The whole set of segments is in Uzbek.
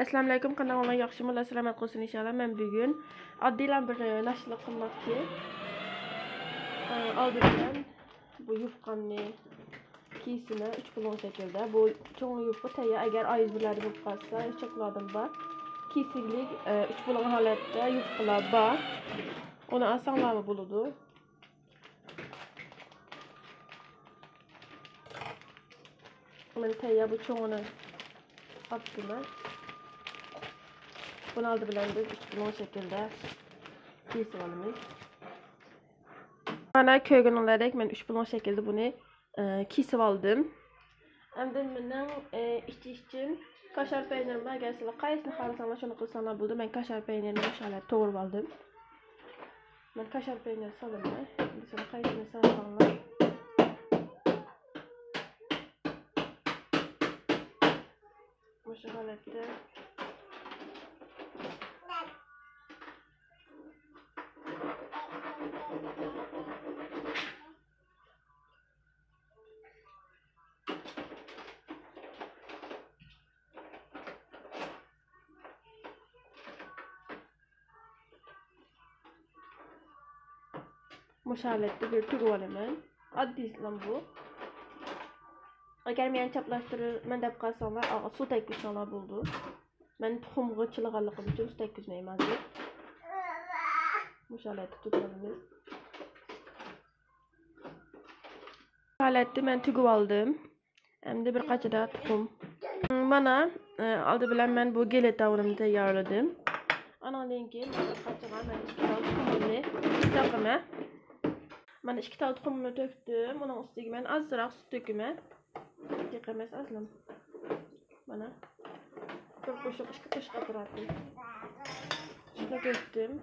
Assalomu alaykum, qanday yaxshimi? Salomat bo'lsin inshaalloh. Men bugun oddiy bir nashrlik qilmoqchi. Oldindan bu yufqamni kiysini 3 pulon shaklda. Bu cho'ng yufqa tayyor. Agar oyingiz birlari bo'lib qolsa, chokladim bor. Kiysiklik 3 pulon holatda yufqalar bor. Uni asanglarmi bo'ladi. Men tayyor bu cho'ngni atdım. Bunu aldı bilen biz 3 pulon şekilde kesip alımız. Bana köygen olarak ben 3 pulon şekilde bunu kesip aldım. Hem de benim için kaşar peynirim var. Gerçekten kaysını kalırsanlar şunu kılsanlar buldu. Ben kaşar peynirini inşallah doğru aldım. Ben kaşar peyniri salım. Şimdi sonra kaysını salsanlar. Bu şekilde. Müşahetli bir tür olamen. Addi İslam bu. Eğer men çaplaştırır, men dep kalsanlar, su tekkizsanlar buldu. Men tuxumga çılığanlıqım için su tekkizmeyim azir. Müşahetli tutmanımız. Müşahetli men tügüp aldım. Hem de bir qaçada tuxum. Bana aldı bilen men bu gelet tavrımı tayarladım. Anandan keyin bir qaçaga men 2 tal tuxumni taqıma. Ben 2 tal tuxumni töktüm. Onun üstüne men azroq su töküme. Yıkamas aslan. Bana. Bir qo'shiq 2 qo'shiq atırattım. Şuna töktüm.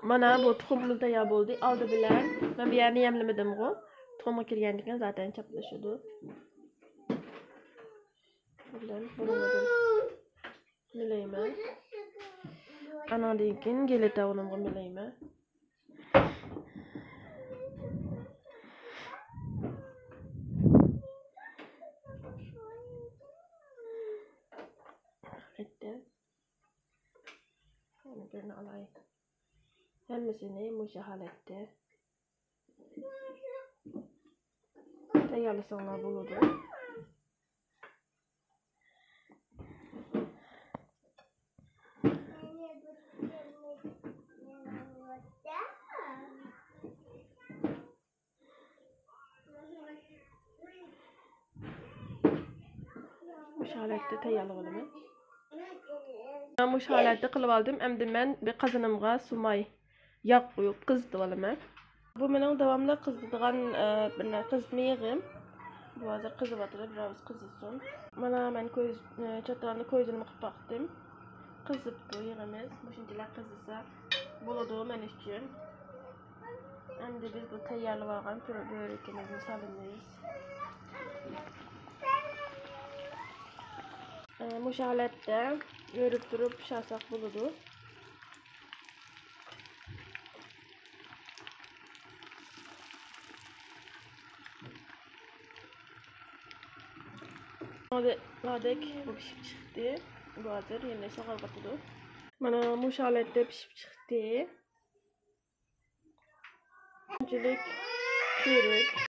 Mana bu tuxumimiz tayyor bo'ldi. Oldi bilan men bu yerni yemlamadim-ku. Tuxumga kirgandan zaten chaplashadi. Bilan bunu milayman. Anandan keyin gelet tavuğumga milayman. Bitti. Bunu birini alayım. Hemmisini müşahetli tayyorlasanlar bo'ladi. Müşahetli tayyorlab olaman. Ben bu holatda qilib oldim. Endi men bir qozonimga sumay yağ qo'yib qizitib olaman. Bu mening davomli qizitadigan qizitmayig'im. Bu hozir qizibyapti, biroz qizitsin. Mana men ko'z chatalni ko'zini qilib baqdim. Qizibdi yig'imiz. Shunchalar qizisa bo'ladi men uchun. Endi biz bu tayyorlab olgan börekimizni solamiz. Bu holatda yurib turib pishirsak bo'ladi. Ladek bu pişip çıktı. Bu hazır yerine soğal batırdı. Bana bu holatda pişip çıktı. Öncelik çörek.